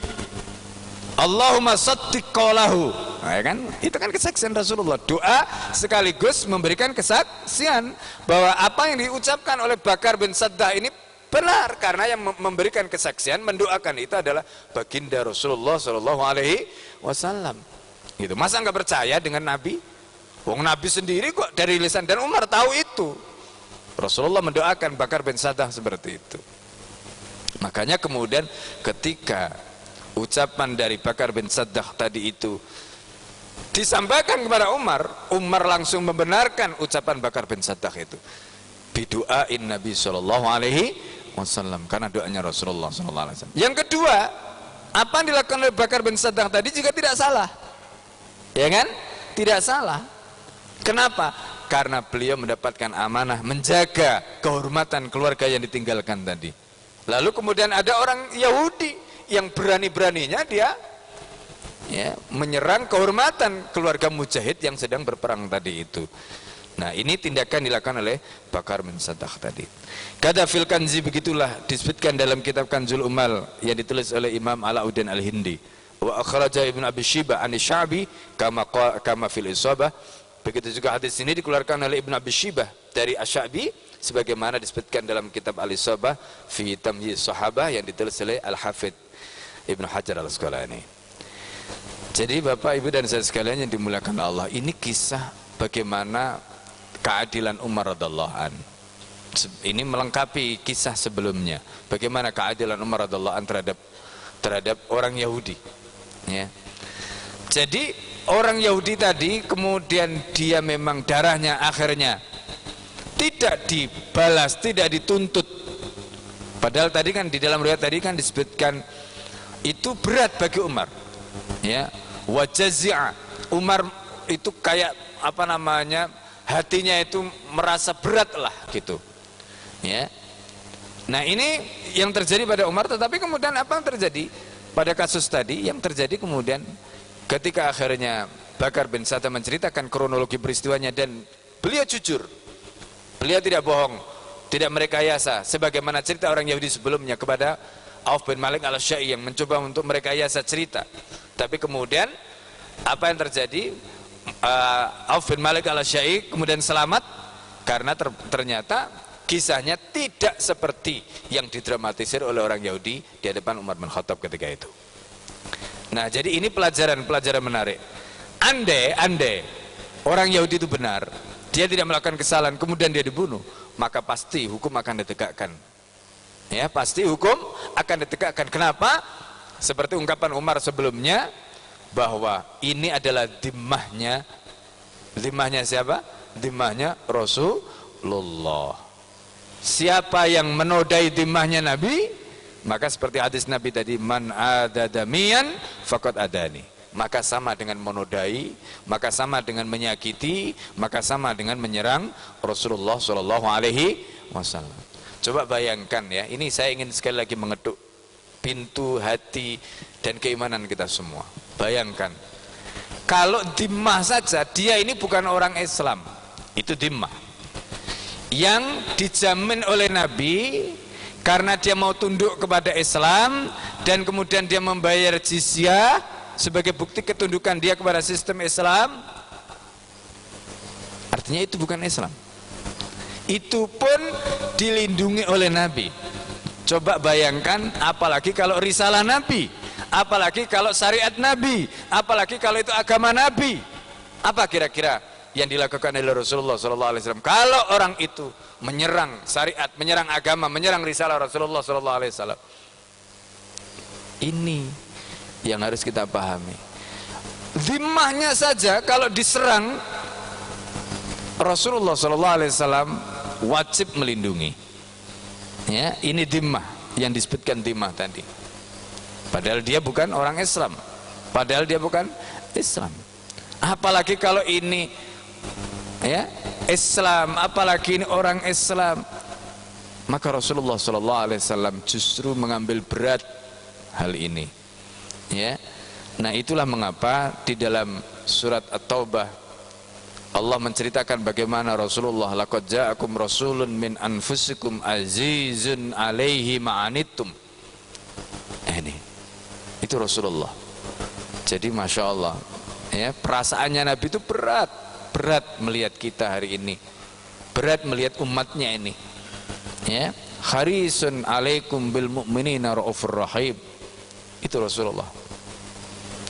Allahumma saddiq qawlahu. Nah, ya kan? Itu kan kesaksian Rasulullah. Doa sekaligus memberikan kesaksian bahwa apa yang diucapkan oleh Bakar bin Saddah ini benar, karena yang memberikan kesaksian, mendoakan itu adalah baginda Rasulullah sallallahu alaihi wasallam. Gitu. Masa nggak percaya dengan Nabi? Wong Nabi sendiri kok dari lisan, dan Umar tahu itu. Rasulullah mendoakan Bakar bin Saddah seperti itu. Makanya kemudian ketika ucapan dari Bakar bin Saddah tadi itu disampaikan kepada Umar, Umar langsung membenarkan ucapan Bakar bin Saddah itu. Bidu'ain Nabi sallallahu alaihi wasallam, karena doanya Rasulullah sallallahu alaihi wasallam. Yang kedua, apa yang dilakukan oleh Bakar bin Saddah tadi juga tidak salah. Ya kan? Tidak salah. Kenapa? Karena beliau mendapatkan amanah menjaga kehormatan keluarga yang ditinggalkan tadi. Lalu kemudian ada orang Yahudi yang berani-beraninya dia, ya, menyerang kehormatan keluarga mujahid yang sedang berperang tadi itu. Nah ini tindakan dilakukan oleh Bakar bin Saddah tadi. Kata fil kanzi, begitulah disebutkan dalam kitab Kanzul Umal yang ditulis oleh Imam Alauddin Al-Hindi. Wa akhraja Ibnu Abi Syiba an Sya'bi kama fil Isabah. Begitu juga hadis ini dikeluarkan oleh Ibnu Abi Syiba dari Asy-Sya'bi sebagaimana disebutkan dalam kitab Al-Isabah fi Tamyiz Sahabah yang ditulis oleh Al-Hafidz Ibnu Hajar Al-Asqalani. Jadi Bapak Ibu dan saya sekalian yang dimuliakan Allah, ini kisah bagaimana keadilan Umar radhiyallahu an. Ini melengkapi kisah sebelumnya. Bagaimana keadilan Umar radhiyallahu an terhadap orang Yahudi, ya. Jadi orang Yahudi tadi kemudian dia memang darahnya akhirnya tidak dibalas, tidak dituntut. Padahal tadi kan di dalam riwayat tadi kan disebutkan itu berat bagi Umar. Ya, wajazi'a, Umar itu kayak apa namanya, hatinya itu merasa berat lah gitu. Ya. Nah ini yang terjadi pada Umar, tetapi kemudian apa yang terjadi pada kasus tadi? Yang terjadi kemudian ketika akhirnya Bakar bin Satta menceritakan kronologi peristiwanya dan beliau jujur, beliau tidak bohong, tidak merekayasa sebagaimana cerita orang Yahudi sebelumnya kepada Auf bin Malik al-Syai yang mencoba untuk merekayasa cerita. Tapi kemudian apa yang terjadi? Auf bin Malik al-Syai kemudian selamat karena ternyata kisahnya tidak seperti yang didramatisir oleh orang Yahudi di hadapan Umar bin Khattab ketika itu. Nah, jadi ini pelajaran menarik. Andai orang Yahudi itu benar, dia tidak melakukan kesalahan, kemudian dia dibunuh, maka pasti hukum akan ditegakkan. Ya, pasti hukum akan ditegakkan. Kenapa? Seperti ungkapan Umar sebelumnya, bahwa ini adalah dhimmahnya siapa? Dhimmahnya Rasulullah. Siapa yang menodai dhimmahnya Nabi, maka seperti hadis Nabi tadi, man adadamiyan faqad adani, maka sama dengan menodai, maka sama dengan menyakiti, maka sama dengan menyerang Rasulullah Shallallahu Alaihi Wasallam. Coba bayangkan ya, ini saya ingin sekali lagi mengetuk pintu hati dan keimanan kita semua. Bayangkan, kalau dhimmah saja, dia ini bukan orang Islam, itu dhimmah yang dijamin oleh Nabi karena dia mau tunduk kepada Islam dan kemudian dia membayar jizyah sebagai bukti ketundukan dia kepada sistem Islam. Artinya itu bukan Islam. Itu pun dilindungi oleh Nabi. Coba bayangkan, apalagi kalau risalah Nabi, apalagi kalau syariat Nabi, apalagi kalau itu agama Nabi. Apa kira-kira yang dilakukan oleh Rasulullah SAW kalau orang itu menyerang syariat, menyerang agama, menyerang risalah Rasulullah SAW? Ini yang harus kita pahami. Dhimmahnya saja kalau diserang, Rasulullah SAW wajib melindungi. Ya, ini dhimmah yang disebutkan dhimmah tadi. Padahal dia bukan orang Islam. Padahal dia bukan Islam. Apalagi kalau ini ya Islam, apalagi ini orang Islam, maka Rasulullah SAW justru mengambil berat hal ini. Ya, nah itulah mengapa di dalam surat At-Taubah Allah menceritakan bagaimana Rasulullah, laqad ja'akum rasulun min anfusikum azizun alaihi ma'anittum. Ini itu Rasulullah. Jadi Masya Allah ya, perasaannya Nabi itu berat melihat kita hari ini, berat melihat umatnya ini ya. Harisun alaikum bil mu'minina raufur rahim, itu Rasulullah.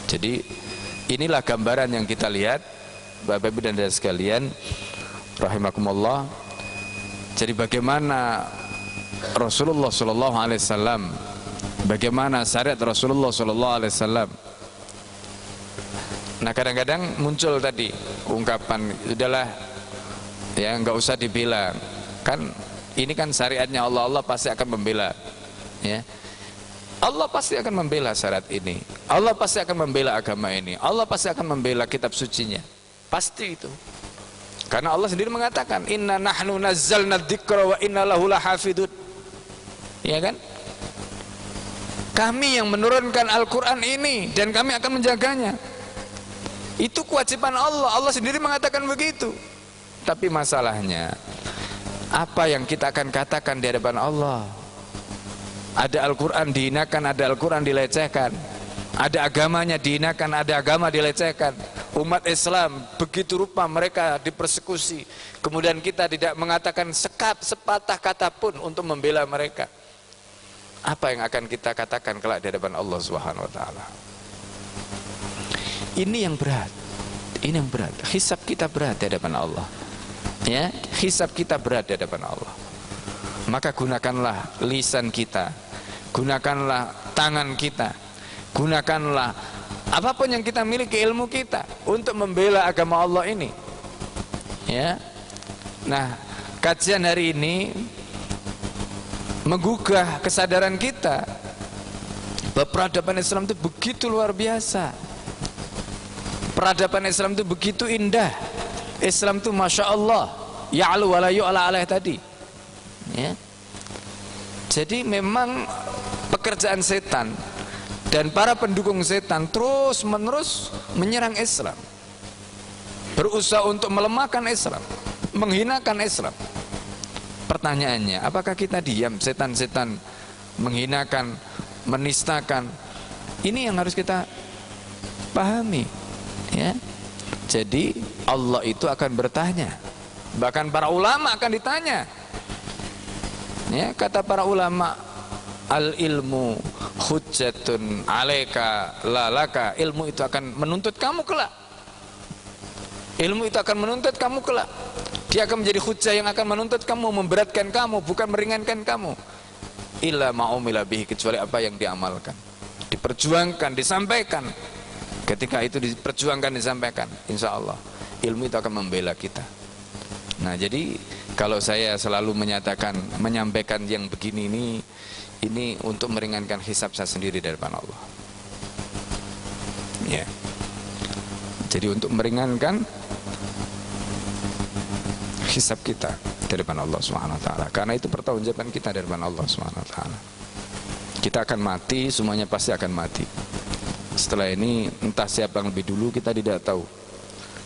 Jadi inilah gambaran yang kita lihat Bapak Ibu dan saudara sekalian rahimakumullah. Jadi bagaimana Rasulullah SAW, bagaimana syariat Rasulullah SAW. Nah kadang-kadang muncul tadi ungkapan, udahlah ya nggak usah dibela, kan ini kan syariatnya Allah, Allah pasti akan membela ya. Allah pasti akan membela syariat ini, Allah pasti akan membela agama ini, Allah pasti akan membela kitab sucinya. Pasti itu. Karena Allah sendiri mengatakan, inna nahnu nazzalna dzikra wa inna lahu lahafidun. Ya kan? Kami yang menurunkan Al-Quran ini dan kami akan menjaganya. Itu kewajiban Allah. Allah sendiri mengatakan begitu. Tapi masalahnya, apa yang kita akan katakan di hadapan Allah? Ada Al-Quran dihinakan, ada Al-Quran dilecehkan. Ada agamanya dihinakan, ada agama dilecehkan. Umat Islam begitu rupa mereka dipersekusi, kemudian kita tidak mengatakan sepatah kata pun untuk membela mereka. Apa yang akan kita katakan kelak di hadapan Allah Subhanahu wa taala? Ini yang berat. Ini yang berat. Hisab kita berat di hadapan Allah. Ya, hisab kita berat di hadapan Allah. Maka gunakanlah lisan kita, gunakanlah tangan kita, gunakanlah apapun yang kita miliki, ilmu kita, untuk membela agama Allah ini. Ya. Nah, kajian hari ini menggugah kesadaran kita Peradaban Islam itu begitu luar biasa. Peradaban Islam itu begitu indah. Islam itu Masya Allah, ya'lu wa la yu'la alaih tadi ya. Jadi memang pekerjaan setan dan para pendukung setan terus menerus menyerang Islam, berusaha untuk melemahkan Islam, menghinakan Islam. Pertanyaannya, apakah kita diam setan-setan menghinakan, menistakan? Ini yang harus kita pahami ya. Jadi Allah itu akan bertanya, bahkan para ulama akan ditanya ya. Kata para ulama, al ilmu hujjatun alaika lalaka. Ilmu itu akan menuntut kamu kelak. Ilmu itu akan menuntut kamu kelak. Dia akan menjadi hujjah yang akan menuntut kamu, memberatkan kamu, bukan meringankan kamu. Illa ma'umila bihi, kecuali apa yang diamalkan, diperjuangkan, disampaikan. Ketika itu diperjuangkan, disampaikan, insya Allah ilmu itu akan membela kita. Nah, jadi kalau saya selalu menyatakan, menyampaikan yang begini ini untuk meringankan hisab saya sendiri dari depan Allah ya. Jadi untuk meringankan hisab kita dari depan Allah SWT, karena itu pertanggungjawaban kita dari depan Allah SWT. Kita akan mati, semuanya pasti akan mati. Setelah ini entah siapa yang lebih dulu kita tidak tahu,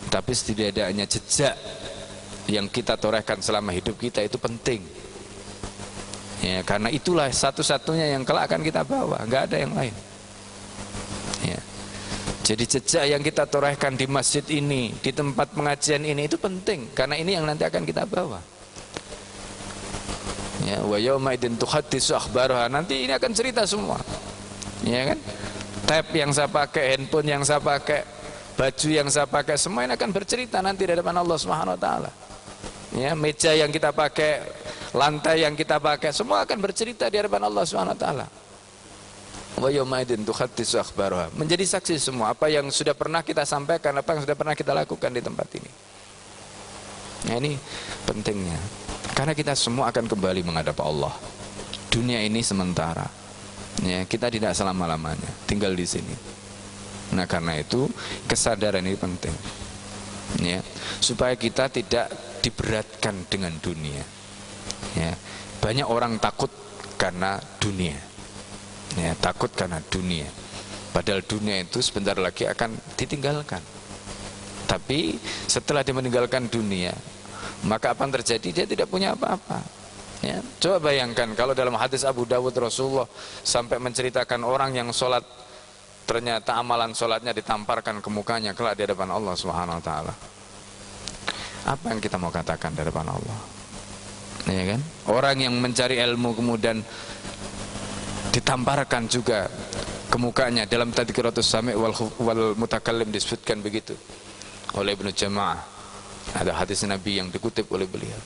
tapi setidaknya jejak yang kita torehkan selama hidup kita itu penting ya, karena itulah satu-satunya yang kelak akan kita bawa, nggak ada yang lain ya. Jadi jejak yang kita torehkan di masjid ini, di tempat pengajian ini, itu penting, karena ini yang nanti akan kita bawa ya. Wa yauma idzin tuhaddisu akhbaraha, nanti ini akan cerita semua ya kan. Tab yang saya pakai, handphone yang saya pakai, baju yang saya pakai, semua ini akan bercerita nanti di depan Allah Subhanahu wa taala. Ya, meja yang kita pakai, lantai yang kita pakai, semua akan bercerita di hadapan Allah Subhanahu wa taala. Wa yauma idzin tuhaddisu akhbaraha, menjadi saksi semua apa yang sudah pernah kita sampaikan, apa yang sudah pernah kita lakukan di tempat ini. Nah, ini pentingnya. Karena kita semua akan kembali menghadap Allah. Dunia ini sementara. Ya, kita tidak selama-lamanya tinggal di sini. Nah, karena itu kesadaran ini penting ya, supaya kita tidak diberatkan dengan dunia ya. Banyak orang takut karena dunia ya, takut karena dunia, padahal dunia itu sebentar lagi akan ditinggalkan. Tapi setelah dia meninggalkan dunia, maka apa yang terjadi? Dia tidak punya apa-apa ya. Coba bayangkan kalau dalam hadis Abu Dawud, Rasulullah sampai menceritakan orang yang sholat, ternyata amalan sholatnya ditamparkan ke mukanya kelak di hadapan Allah Subhanahu wa taala. Apa yang kita mau katakan di hadapan Allah ya kan? Orang yang mencari ilmu kemudian ditamparkan juga ke mukanya. Dalam Tadhkiratus Sami' wal Mutakallim disebutkan begitu oleh Ibnu Jama'ah. Ada hadis Nabi yang dikutip oleh beliau.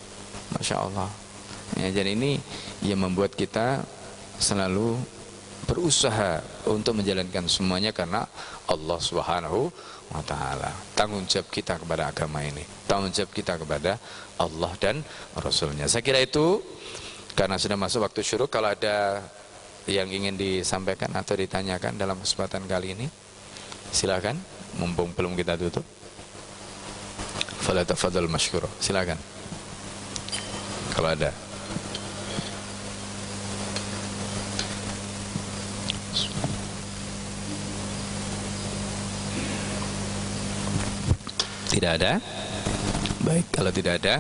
Masya Allah ya. Jadi ini yang membuat kita selalu berusaha untuk menjalankan semuanya karena Allah Subhanahu wa taala. Tanggung jawab kita kepada agama ini, tanggung jawab kita kepada Allah dan Rasulnya. Saya kira itu, karena sudah masuk waktu syuruk. Kalau ada yang ingin disampaikan atau ditanyakan dalam kesempatan kali ini, silakan, mumpung belum kita tutup. Fala tafadhal masykur. Silakan kalau ada. Tidak ada? Baik, kalau tidak ada,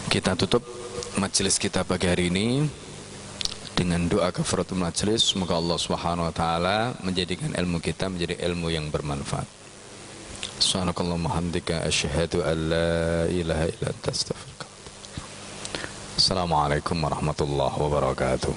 kita tutup majelis kita pagi hari ini dengan doa kafaratul majelis. Semoga Allah Subhanahu wa taala menjadikan ilmu kita menjadi ilmu yang bermanfaat. Subhanakallahumma hamdika asyhadu an la ilaha illa anta astaghfiruka. Assalamualaikum warahmatullahi wabarakatuh.